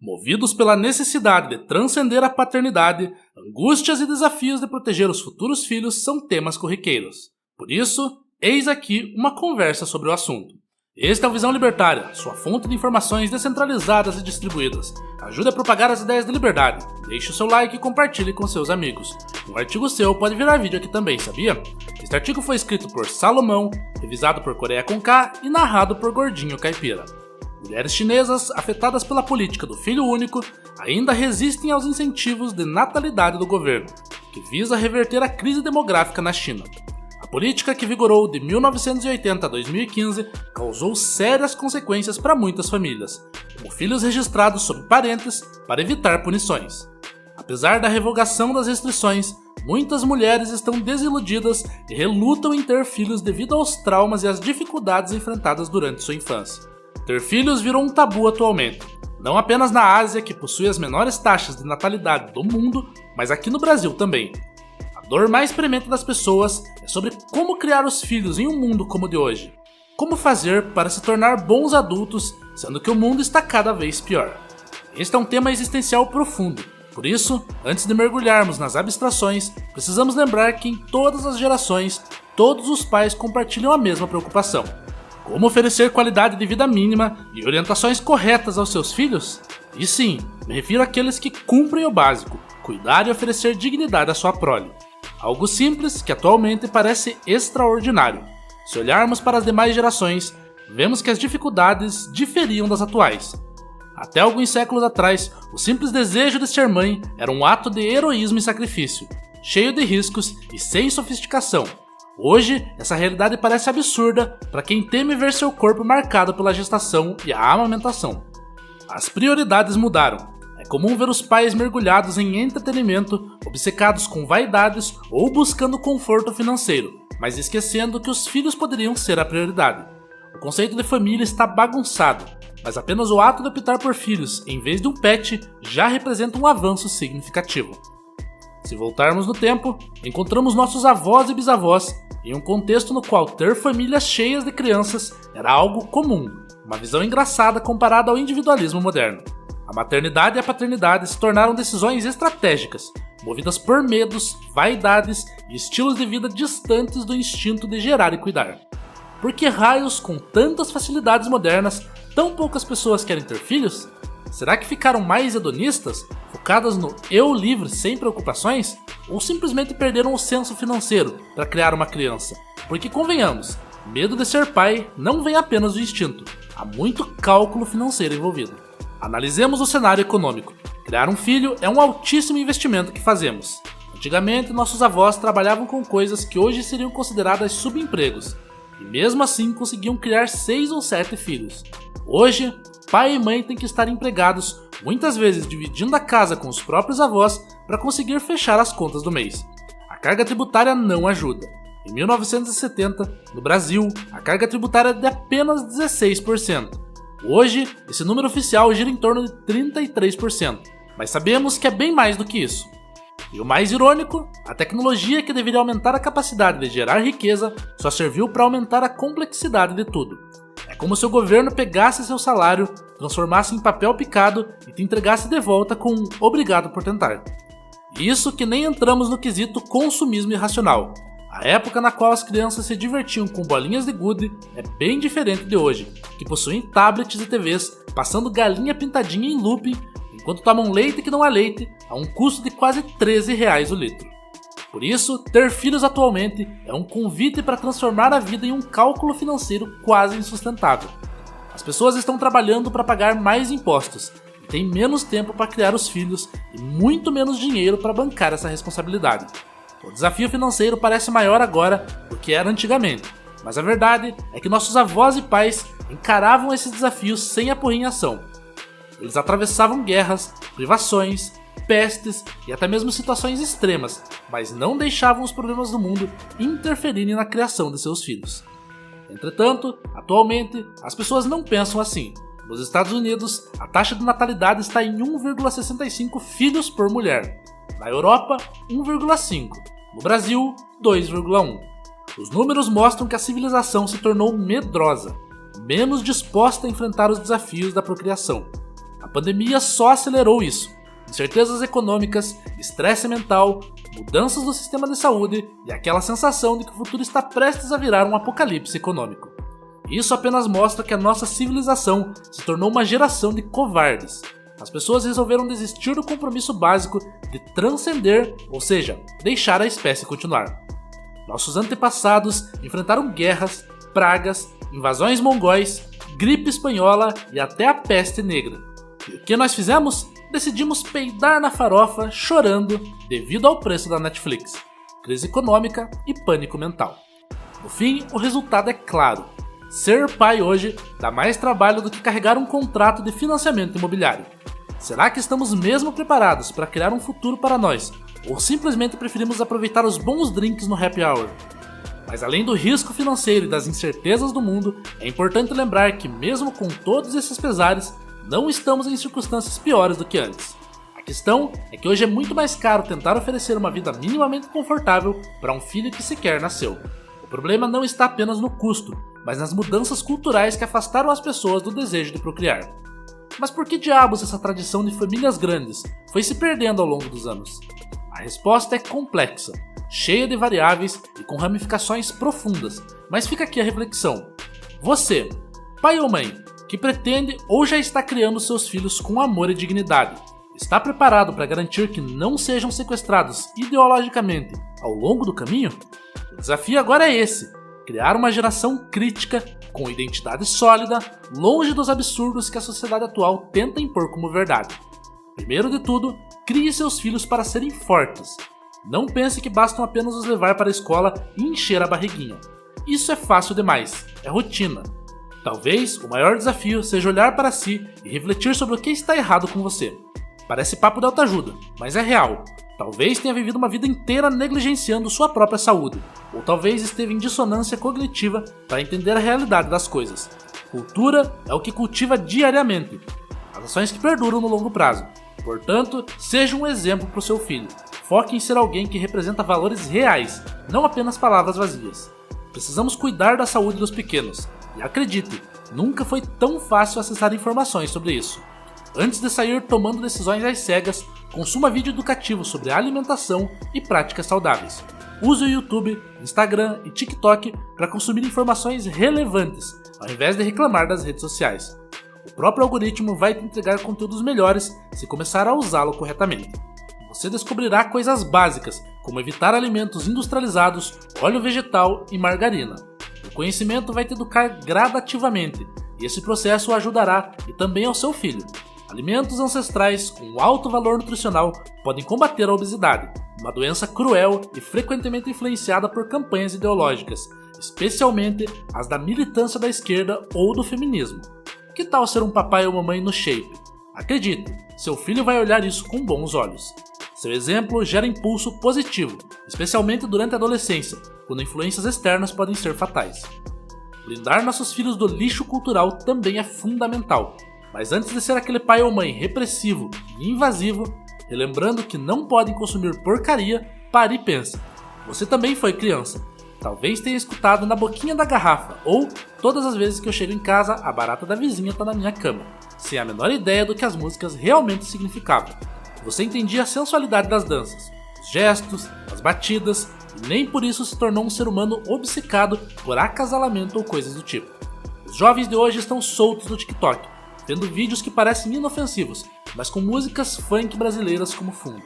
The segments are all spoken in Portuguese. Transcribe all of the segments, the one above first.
Movidos pela necessidade de transcender a paternidade, angústias e desafios de proteger os futuros filhos são temas corriqueiros. Por isso, eis aqui uma conversa sobre o assunto. Este é o Visão Libertária, sua fonte de informações descentralizadas e distribuídas. Ajude a propagar as ideias de liberdade. Deixe o seu like e compartilhe com seus amigos. Um artigo seu pode virar vídeo aqui também, sabia? Este artigo foi escrito por Salomão, revisado por Coreia com K e narrado por Gordinho Caipira. Mulheres chinesas, afetadas pela política do filho único, ainda resistem aos incentivos de natalidade do governo, que visa reverter a crise demográfica na China. A política, que vigorou de 1980 a 2015, causou sérias consequências para muitas famílias, como filhos registrados sob parentes para evitar punições. Apesar da revogação das restrições, muitas mulheres estão desiludidas e relutam em ter filhos devido aos traumas e às dificuldades enfrentadas durante sua infância. Ter filhos virou um tabu atualmente, não apenas na Ásia, que possui as menores taxas de natalidade do mundo, mas aqui no Brasil também. A dor mais premente das pessoas é sobre como criar os filhos em um mundo como o de hoje. Como fazer para se tornar bons adultos, sendo que o mundo está cada vez pior. Este é um tema existencial profundo. Por isso, antes de mergulharmos nas abstrações, precisamos lembrar que em todas as gerações, todos os pais compartilham a mesma preocupação. Como oferecer qualidade de vida mínima e orientações corretas aos seus filhos? E sim, me refiro àqueles que cumprem o básico, cuidar e oferecer dignidade à sua prole. Algo simples que atualmente parece extraordinário. Se olharmos para as demais gerações, vemos que as dificuldades diferiam das atuais. Até alguns séculos atrás, o simples desejo de ser mãe era um ato de heroísmo e sacrifício, cheio de riscos e sem sofisticação. Hoje, essa realidade parece absurda para quem teme ver seu corpo marcado pela gestação e a amamentação. As prioridades mudaram. É comum ver os pais mergulhados em entretenimento, obcecados com vaidades ou buscando conforto financeiro, mas esquecendo que os filhos poderiam ser a prioridade. O conceito de família está bagunçado, mas apenas o ato de optar por filhos em vez de um pet já representa um avanço significativo. Se voltarmos no tempo, encontramos nossos avós e bisavós em um contexto no qual ter famílias cheias de crianças era algo comum, uma visão engraçada comparada ao individualismo moderno. A maternidade e a paternidade se tornaram decisões estratégicas, movidas por medos, vaidades e estilos de vida distantes do instinto de gerar e cuidar. Por que raios, com tantas facilidades modernas, tão poucas pessoas querem ter filhos? Será que ficaram mais hedonistas, focadas no eu livre sem preocupações? Ou simplesmente perderam o senso financeiro para criar uma criança? Porque convenhamos, medo de ser pai não vem apenas do instinto, há muito cálculo financeiro envolvido. Analisemos o cenário econômico. Criar um filho é um altíssimo investimento que fazemos. Antigamente, nossos avós trabalhavam com coisas que hoje seriam consideradas subempregos, e mesmo assim conseguiam criar 6 ou 7 filhos. Hoje, pai e mãe têm que estar empregados, muitas vezes dividindo a casa com os próprios avós para conseguir fechar as contas do mês. A carga tributária não ajuda. Em 1970, no Brasil, a carga tributária é de apenas 16%. Hoje, esse número oficial gira em torno de 33%, mas sabemos que é bem mais do que isso. E o mais irônico, a tecnologia que deveria aumentar a capacidade de gerar riqueza só serviu para aumentar a complexidade de tudo. É como se o governo pegasse seu salário, transformasse em papel picado e te entregasse de volta com um obrigado por tentar. Isso que nem entramos no quesito consumismo irracional. A época na qual as crianças se divertiam com bolinhas de gude é bem diferente de hoje, que possuem tablets e TVs, passando galinha pintadinha em looping, enquanto tomam leite que não há leite, a um custo de quase R$13 o litro. Por isso, ter filhos atualmente é um convite para transformar a vida em um cálculo financeiro quase insustentável. As pessoas estão trabalhando para pagar mais impostos, e têm menos tempo para criar os filhos e muito menos dinheiro para bancar essa responsabilidade. O desafio financeiro parece maior agora do que era antigamente, mas a verdade é que nossos avós e pais encaravam esses desafios sem apurrinhação. Eles atravessavam guerras, privações, pestes e até mesmo situações extremas, mas não deixavam os problemas do mundo interferirem na criação de seus filhos. Entretanto, atualmente, as pessoas não pensam assim. Nos Estados Unidos, a taxa de natalidade está em 1,65 filhos por mulher. Na Europa, 1,5. No Brasil, 2,1. Os números mostram que a civilização se tornou medrosa, menos disposta a enfrentar os desafios da procriação. A pandemia só acelerou isso. Incertezas econômicas, estresse mental, mudanças no sistema de saúde e aquela sensação de que o futuro está prestes a virar um apocalipse econômico. Isso apenas mostra que a nossa civilização se tornou uma geração de covardes. As pessoas resolveram desistir do compromisso básico de transcender, ou seja, deixar a espécie continuar. Nossos antepassados enfrentaram guerras, pragas, invasões mongóis, gripe espanhola e até a peste negra. E o que nós fizemos? Decidimos peidar na farofa chorando devido ao preço da Netflix, crise econômica e pânico mental. No fim, o resultado é claro. Ser pai hoje dá mais trabalho do que carregar um contrato de financiamento imobiliário. Será que estamos mesmo preparados para criar um futuro para nós? Ou simplesmente preferimos aproveitar os bons drinks no happy hour? Mas além do risco financeiro e das incertezas do mundo, é importante lembrar que mesmo com todos esses pesares, não estamos em circunstâncias piores do que antes. A questão é que hoje é muito mais caro tentar oferecer uma vida minimamente confortável para um filho que sequer nasceu. O problema não está apenas no custo, mas nas mudanças culturais que afastaram as pessoas do desejo de procriar. Mas por que diabos essa tradição de famílias grandes foi se perdendo ao longo dos anos? A resposta é complexa, cheia de variáveis e com ramificações profundas, mas fica aqui a reflexão. Você, pai ou mãe, que pretende ou já está criando seus filhos com amor e dignidade, está preparado para garantir que não sejam sequestrados ideologicamente ao longo do caminho? O desafio agora é esse: criar uma geração crítica, com identidade sólida, longe dos absurdos que a sociedade atual tenta impor como verdade. Primeiro de tudo, crie seus filhos para serem fortes. Não pense que bastam apenas os levar para a escola e encher a barriguinha. Isso é fácil demais, é rotina. Talvez o maior desafio seja olhar para si e refletir sobre o que está errado com você. Parece papo de autoajuda, mas é real. Talvez tenha vivido uma vida inteira negligenciando sua própria saúde, ou talvez esteve em dissonância cognitiva para entender a realidade das coisas. Cultura é o que cultiva diariamente, as ações que perduram no longo prazo. Portanto, seja um exemplo para o seu filho. Foque em ser alguém que representa valores reais, não apenas palavras vazias. Precisamos cuidar da saúde dos pequenos. E acredite, nunca foi tão fácil acessar informações sobre isso. Antes de sair tomando decisões às cegas, consuma vídeo educativo sobre alimentação e práticas saudáveis. Use o YouTube, Instagram e TikTok para consumir informações relevantes, ao invés de reclamar das redes sociais. O próprio algoritmo vai te entregar conteúdos melhores se começar a usá-lo corretamente. Você descobrirá coisas básicas, como evitar alimentos industrializados, óleo vegetal e margarina. O conhecimento vai te educar gradativamente, e esse processo o ajudará e também ao seu filho. Alimentos ancestrais com alto valor nutricional podem combater a obesidade, uma doença cruel e frequentemente influenciada por campanhas ideológicas, especialmente as da militância da esquerda ou do feminismo. Que tal ser um papai ou mamãe no shape? Acredite, seu filho vai olhar isso com bons olhos. Seu exemplo gera impulso positivo, especialmente durante a adolescência, quando influências externas podem ser fatais. Blindar nossos filhos do lixo cultural também é fundamental, mas antes de ser aquele pai ou mãe repressivo e invasivo, relembrando que não podem consumir porcaria, pare e pense. Você também foi criança. Talvez tenha escutado na boquinha da garrafa, ou todas as vezes que eu chego em casa, a barata da vizinha está na minha cama, sem a menor ideia do que as músicas realmente significavam. Você entendia a sensualidade das danças, os gestos, as batidas, e nem por isso se tornou um ser humano obcecado por acasalamento ou coisas do tipo. Os jovens de hoje estão soltos no TikTok, tendo vídeos que parecem inofensivos, mas com músicas funk brasileiras como fundo.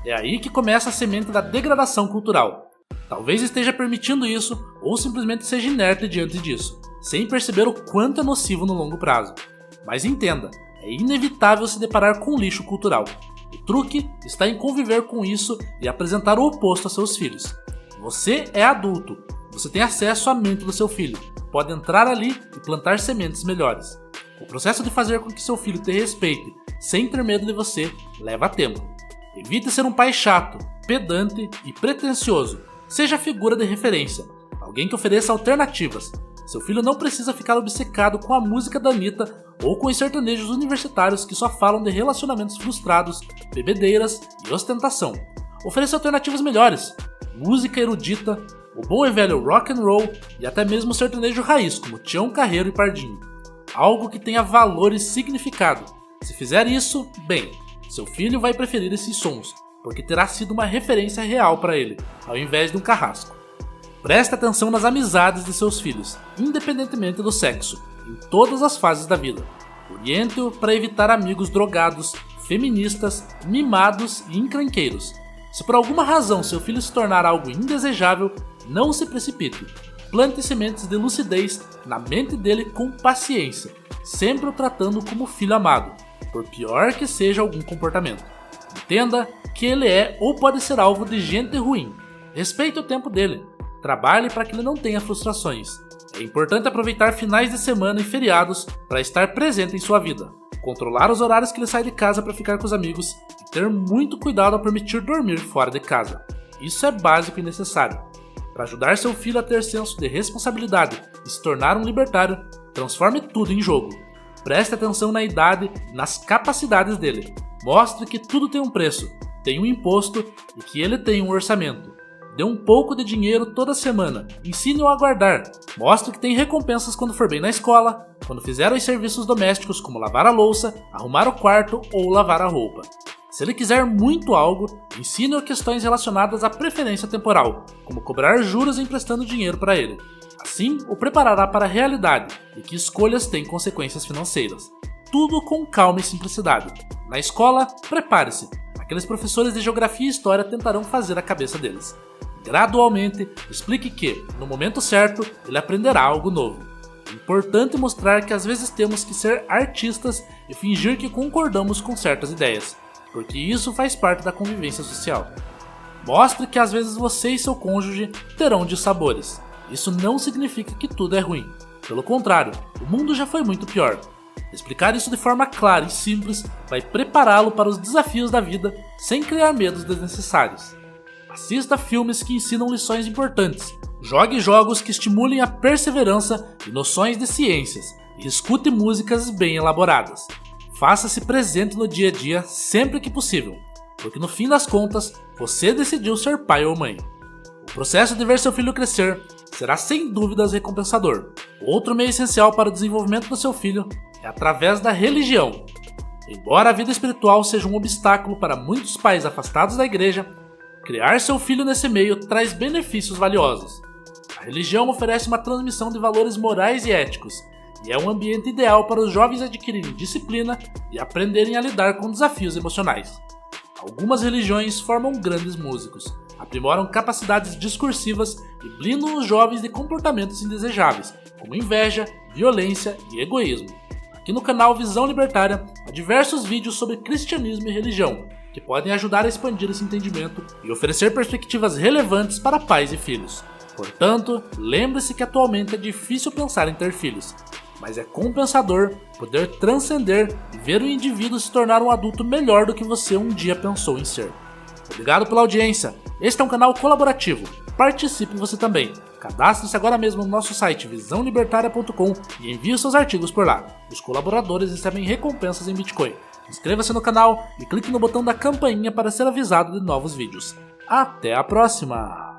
É aí que começa a semente da degradação cultural. Talvez esteja permitindo isso, ou simplesmente seja inerte diante disso, sem perceber o quanto é nocivo no longo prazo. Mas entenda, é inevitável se deparar com lixo cultural. O truque está em conviver com isso e apresentar o oposto a seus filhos. Você é adulto, você tem acesso à mente do seu filho, pode entrar ali e plantar sementes melhores. O processo de fazer com que seu filho te respeite, sem ter medo de você, leva tempo. Evite ser um pai chato, pedante e pretensioso. Seja a figura de referência, alguém que ofereça alternativas. Seu filho não precisa ficar obcecado com a música da Anitta ou com os sertanejos universitários que só falam de relacionamentos frustrados, bebedeiras e ostentação. Ofereça alternativas melhores, música erudita, o bom e velho rock and roll e até mesmo o sertanejo raiz como Tião Carreiro e Pardinho. Algo que tenha valor e significado. Se fizer isso, bem, seu filho vai preferir esses sons, porque terá sido uma referência real para ele, ao invés de um carrasco. Preste atenção nas amizades de seus filhos, independentemente do sexo, em todas as fases da vida. Oriente-o para evitar amigos drogados, feministas, mimados e encrenqueiros. Se por alguma razão seu filho se tornar algo indesejável, não se precipite. Plante sementes de lucidez na mente dele com paciência, sempre o tratando como filho amado, por pior que seja algum comportamento. Entenda que ele é ou pode ser alvo de gente ruim. Respeite o tempo dele. Trabalhe para que ele não tenha frustrações. É importante aproveitar finais de semana e feriados para estar presente em sua vida. Controlar os horários que ele sai de casa para ficar com os amigos e ter muito cuidado ao permitir dormir fora de casa. Isso é básico e necessário. Para ajudar seu filho a ter senso de responsabilidade e se tornar um libertário, transforme tudo em jogo. Preste atenção na idade e nas capacidades dele. Mostre que tudo tem um preço, tem um imposto e que ele tem um orçamento. Dê um pouco de dinheiro toda semana, ensine-o a guardar. Mostre que tem recompensas quando for bem na escola, quando fizer os serviços domésticos como lavar a louça, arrumar o quarto ou lavar a roupa. Se ele quiser muito algo, ensine-o questões relacionadas à preferência temporal, como cobrar juros emprestando dinheiro para ele. Assim, o preparará para a realidade e que escolhas têm consequências financeiras. Tudo com calma e simplicidade. Na escola, prepare-se. Aqueles professores de geografia e história tentarão fazer a cabeça deles. Gradualmente, explique que, no momento certo, ele aprenderá algo novo. É importante mostrar que às vezes temos que ser artistas e fingir que concordamos com certas ideias, porque isso faz parte da convivência social. Mostre que às vezes você e seu cônjuge terão dissabores. Isso não significa que tudo é ruim. Pelo contrário, o mundo já foi muito pior. Explicar isso de forma clara e simples vai prepará-lo para os desafios da vida sem criar medos desnecessários. Assista filmes que ensinam lições importantes, jogue jogos que estimulem a perseverança e noções de ciências, e escute músicas bem elaboradas. Faça-se presente no dia a dia sempre que possível, porque no fim das contas, você decidiu ser pai ou mãe. O processo de ver seu filho crescer será sem dúvidas recompensador. Outro meio essencial para o desenvolvimento do seu filho é através da religião. Embora a vida espiritual seja um obstáculo para muitos pais afastados da igreja, criar seu filho nesse meio traz benefícios valiosos. A religião oferece uma transmissão de valores morais e éticos, e é um ambiente ideal para os jovens adquirirem disciplina e aprenderem a lidar com desafios emocionais. Algumas religiões formam grandes músicos, aprimoram capacidades discursivas e blindam os jovens de comportamentos indesejáveis, como inveja, violência e egoísmo. Aqui no canal Visão Libertária há diversos vídeos sobre cristianismo e religião, que podem ajudar a expandir esse entendimento e oferecer perspectivas relevantes para pais e filhos. Portanto, lembre-se que atualmente é difícil pensar em ter filhos, mas é compensador poder transcender e ver o indivíduo se tornar um adulto melhor do que você um dia pensou em ser. Obrigado pela audiência. Este é um canal colaborativo. Participe você também. Cadastre-se agora mesmo no nosso site visãolibertaria.com e envie seus artigos por lá. Os colaboradores recebem recompensas em Bitcoin. Inscreva-se no canal e clique no botão da campainha para ser avisado de novos vídeos. Até a próxima!